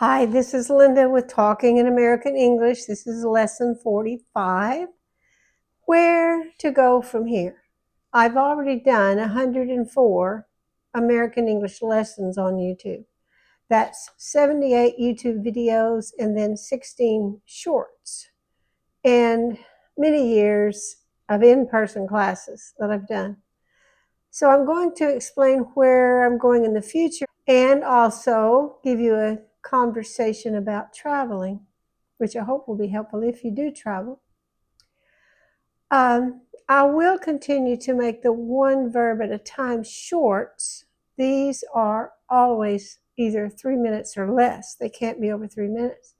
Hi, this is Linda with Talking in American English. This is lesson 45. Where to go from here? I've already done 104 American English lessons on YouTube. That's 78 YouTube videos and then 16 shorts and many years of in-person classes that I've done. So I'm going to explain where I'm going in the future and also give you a conversation about traveling, which I hope will be helpful if you do travel. I will continue to make the one verb at a time shorts. These are always either 3 minutes or less. They can't be over 3 minutes.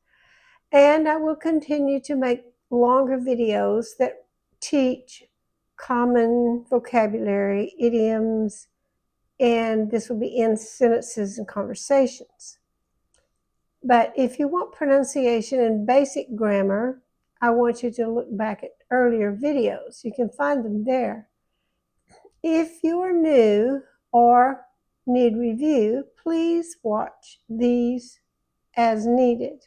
And I will continue to make longer videos that teach common vocabulary, idioms, and this will be in sentences and conversations. But if you want pronunciation and basic grammar, I want you to look back at earlier videos. You can find them there. If you are new or need review, please watch these as needed.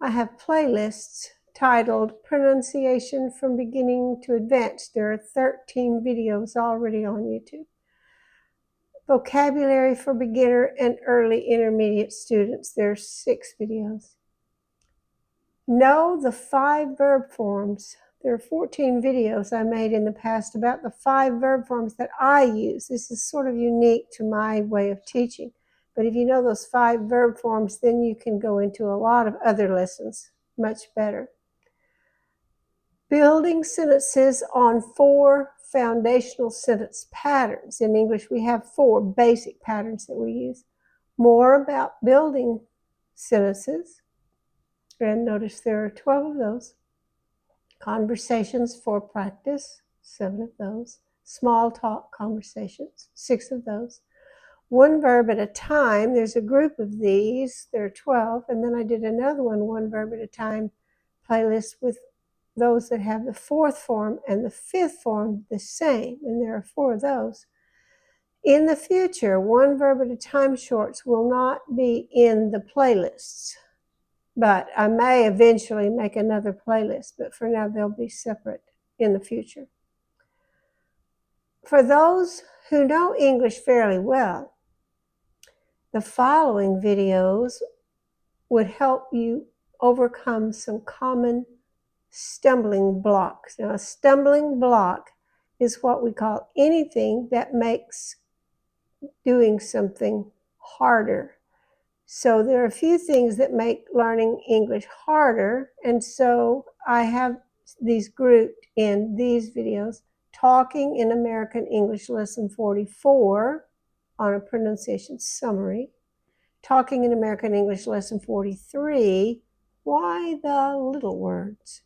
I have playlists titled Pronunciation from Beginning to Advanced. There are 13 videos already on YouTube. Vocabulary for beginner and early intermediate students. There are 6 videos. Know the 5 verb forms. There are 14 videos I made in the past about the 5 verb forms that I use. This is sort of unique to my way of teaching. But if you know those 5 verb forms, then you can go into a lot of other lessons much better. Building sentences on 4 foundational sentence patterns. In English, we have 4 basic patterns that we use. More about building sentences. And notice there are 12 of those. Conversations for practice, 7 of those. Small talk conversations, 6 of those. One verb at a time, there's a group of these, there are 12. And then I did another one verb at a time playlist with those that have the 4th form and the 5th form the same, and there are 4 of those. In the future, one verb at a time shorts will not be in the playlists, but I may eventually make another playlist, but for now they'll be separate in the future. For those who know English fairly well, the following videos would help you overcome some common stumbling blocks. Now, a stumbling block is what we call anything that makes doing something harder. So there are a few things that make learning English harder, and so I have these grouped in these videos. Talking in American English Lesson 44 on a pronunciation summary. Talking in American English Lesson 43, why the little words?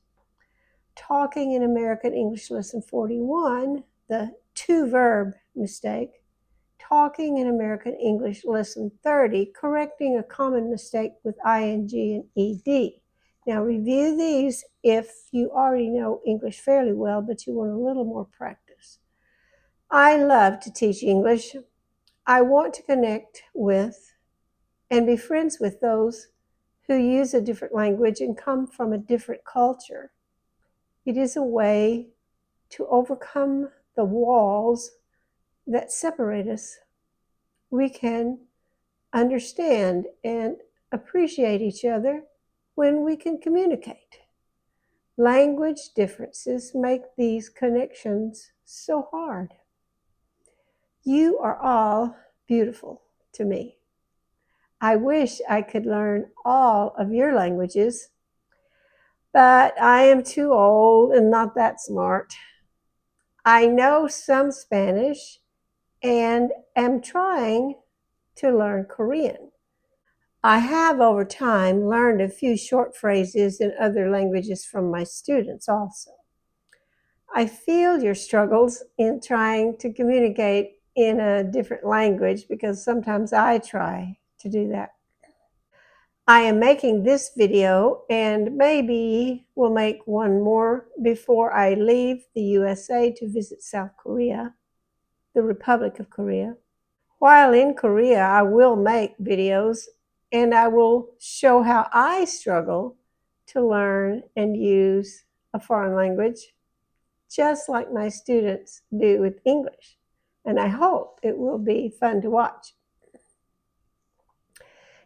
Talking in American English Lesson 41, the 2 verb mistake. Talking in American English Lesson 30, correcting a common mistake with ing and ed. Now review these if you already know English fairly well, but you want a little more practice. I love to teach English. I want to connect with and be friends with those who use a different language and come from a different culture. It is a way to overcome the walls that separate us. We can understand and appreciate each other when we can communicate. Language differences make these connections so hard. You are all beautiful to me. I wish I could learn all of your languages, but I am too old and not that smart. I know some Spanish and am trying to learn Korean. I have over time learned a few short phrases in other languages from my students also. I feel your struggles in trying to communicate in a different language because sometimes I try to do that. I am making this video and maybe will make one more before I leave the USA to visit South Korea, the Republic of Korea. While in Korea, I will make videos and I will show how I struggle to learn and use a foreign language, just like my students do with English. And I hope it will be fun to watch.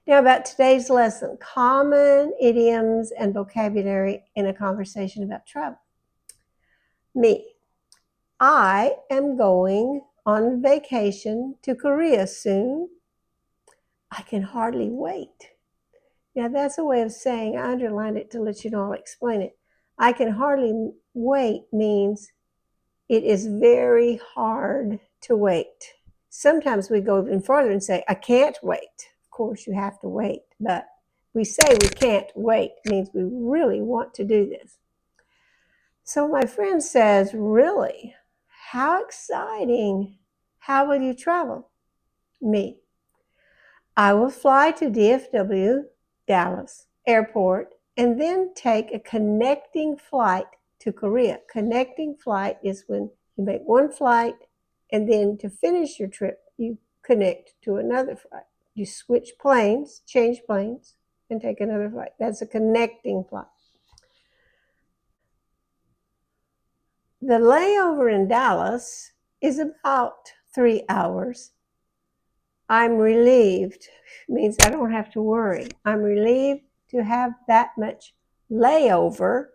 Now, about today's lesson, common idioms and vocabulary in a conversation about travel. Me, I am going on vacation to Korea soon. I can hardly wait. Now, that's a way of saying, I underlined it to let you know, I'll explain it. I can hardly wait means it is very hard to wait. Sometimes we go even further and say, I can't wait. Of course, you have to wait, but we say we can't wait means we really want to do this. So my friend says, really? How exciting. How will you travel? Me. I will fly to DFW, Dallas Airport, and then take a connecting flight to Korea. Connecting flight is when you make one flight, and then to finish your trip, you connect to another flight. You switch planes, change planes, and take another flight. That's a connecting flight. The layover in Dallas is about 3 hours. I'm relieved. Means I don't have to worry. I'm relieved to have that much layover.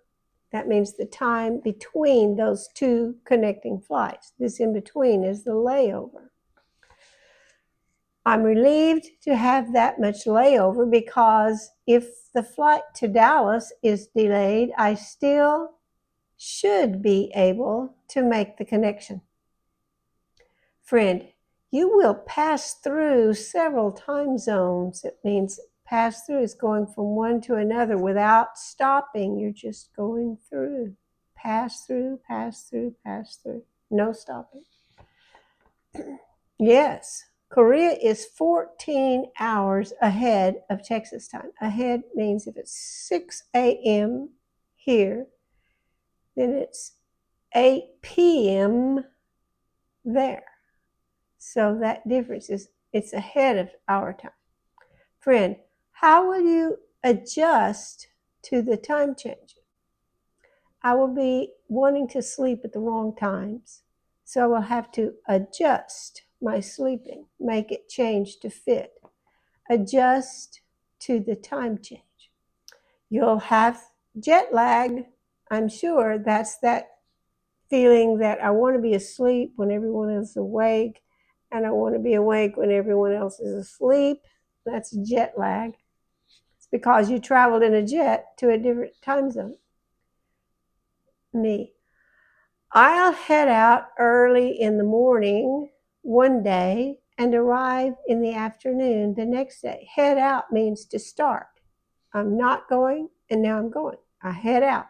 That means the time between those two connecting flights. This in between is the layover. I'm relieved to have that much layover because if the flight to Dallas is delayed, I still should be able to make the connection. Friend, you will pass through several time zones. It means pass through is going from one to another without stopping. You're just going through. Pass through, pass through, pass through. No stopping. Yes, Korea is 14 hours ahead of Texas time. Ahead means if it's 6 a.m. here, then it's 8 p.m. there. So that difference is it's ahead of our time. Friend, how will you adjust to the time change? I will be wanting to sleep at the wrong times, so I will have to adjust my sleeping, make it change to fit, adjust to the time change. You'll have jet lag. I'm sure that's that feeling that I want to be asleep when everyone is awake, and I want to be awake when everyone else is asleep. That's jet lag. It's because you traveled in a jet to a different time zone. Me. I'll head out early in the morning one day and arrive in the afternoon the next day. Head out means to start. I'm not going, and now I'm going. I head out.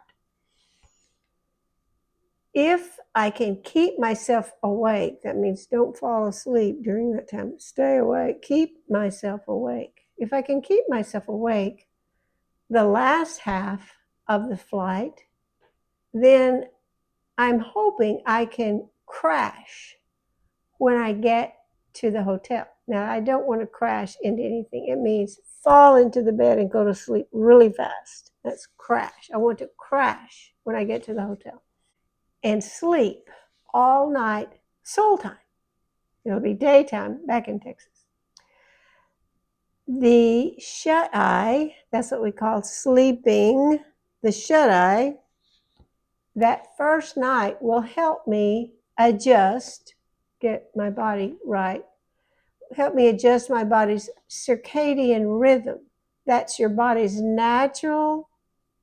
If I can keep myself awake, that means don't fall asleep during that time. Stay awake. Keep myself awake. If I can keep myself awake the last half of the flight, then I'm hoping I can crash when I get to the hotel. Now, I don't want to crash into anything. It means fall into the bed and go to sleep really fast. That's crash. I want to crash when I get to the hotel and sleep all night, Seoul time. It'll be daytime back in Texas. The shut-eye, that's what we call sleeping, the shut-eye, that first night will help me adjust, get my body right, help me adjust my body's circadian rhythm. That's your body's natural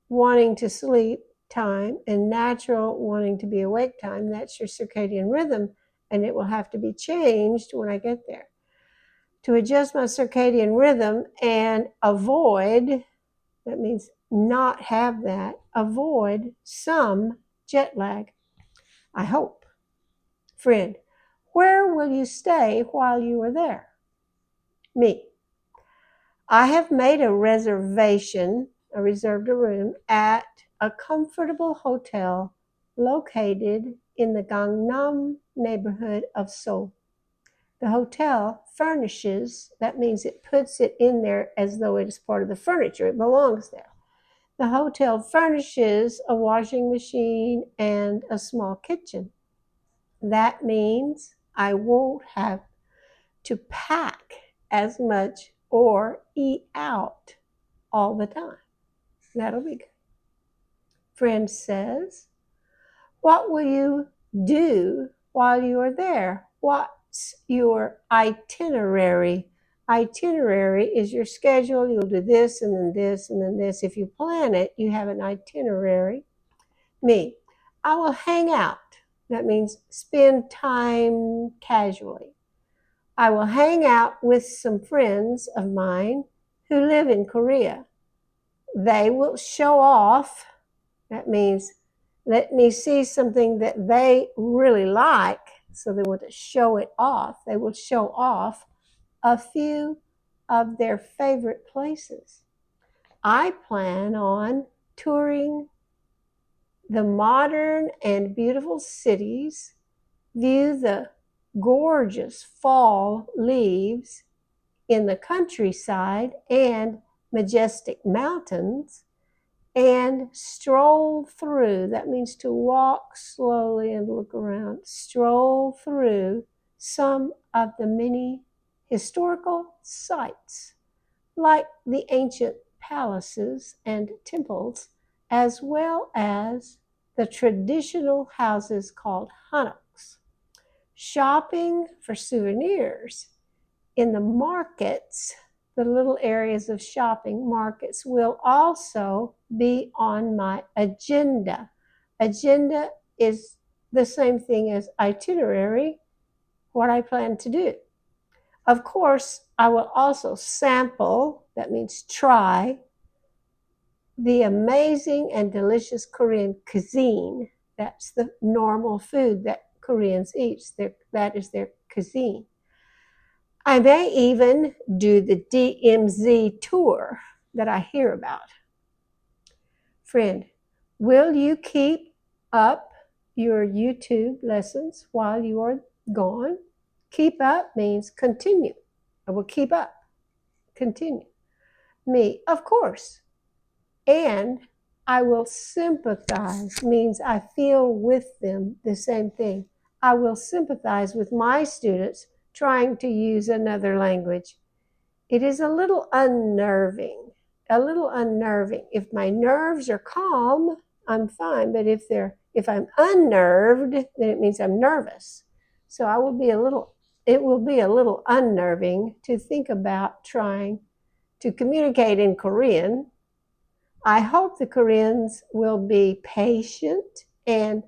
wanting to sleep time and natural wanting to be awake time. That's your circadian rhythm, and it will have to be changed when I get there. To adjust my circadian rhythm and avoid, that means not have that, avoid some jet lag, I hope. Friend, where will you stay while you are there? Me. I have made a reservation, I reserved a room at a comfortable hotel located in the Gangnam neighborhood of Seoul. The hotel furnishes, that means it puts it in there as though it is part of the furniture. It belongs there. The hotel furnishes a washing machine and a small kitchen. That means I won't have to pack as much or eat out all the time. That'll be good. Friend says, what will you do while you are there? What's your itinerary? Itinerary is your schedule. You'll do this and then this and then this. If you plan it, you have an itinerary. Me, I will hang out. That means spend time casually. I will hang out with some friends of mine who live in Korea. They will show off. That means let me see something that they really like, so they want to show it off. They will show off a few of their favorite places. I plan on touring the modern and beautiful cities, view the gorgeous fall leaves in the countryside and majestic mountains, and stroll through. That means to walk slowly and look around. Stroll through some of the many historical sites, like the ancient palaces and temples, as well as the traditional houses called hanoks. Shopping for souvenirs in the markets, the little areas of shopping markets, will also be on my agenda. Agenda is the same thing as itinerary, what I plan to do. Of course, I will also sample, that means try, the amazing and delicious Korean cuisine. That's the normal food that Koreans eat. That is their cuisine. I may even do the DMZ tour that I hear about. Friend, will you keep up your YouTube lessons while you are gone? Keep up means continue. I will keep up. Continue. Me, of course. And I will sympathize, means I feel with them the same thing. I will sympathize with my students trying to use another language. It is a little unnerving. If my nerves are calm, I'm fine. But if I'm unnerved, then it means I'm nervous. So it will be a little unnerving to think about trying to communicate in Korean. I hope the Koreans will be patient and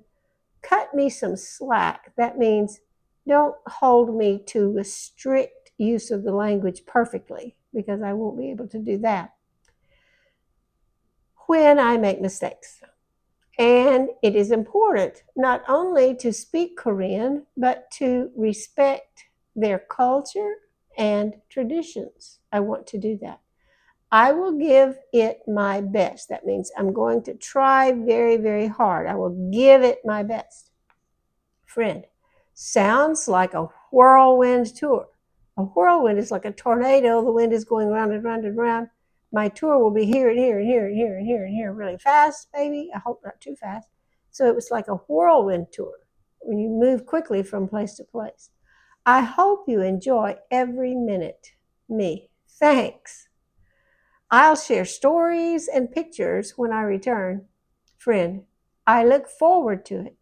cut me some slack. That means don't hold me to a strict use of the language perfectly, because I won't be able to do that when I make mistakes. And it is important not only to speak Korean, but to respect their culture and traditions. I want to do that. I will give it my best. That means I'm going to try very, very hard. I will give it my best. Friend, sounds like a whirlwind tour. A whirlwind is like a tornado. The wind is going round and round and round. My tour will be here and here and here and here and here and here really fast, baby. I hope not too fast. So it was like a whirlwind tour when you move quickly from place to place. I hope you enjoy every minute. Me. Thanks. I'll share stories and pictures when I return. Friend, I look forward to it.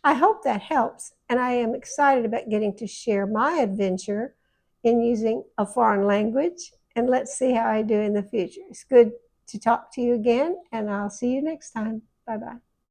I hope that helps, and I am excited about getting to share my adventure in using a foreign language, and let's see how I do in the future. It's good to talk to you again, and I'll see you next time. Bye-bye.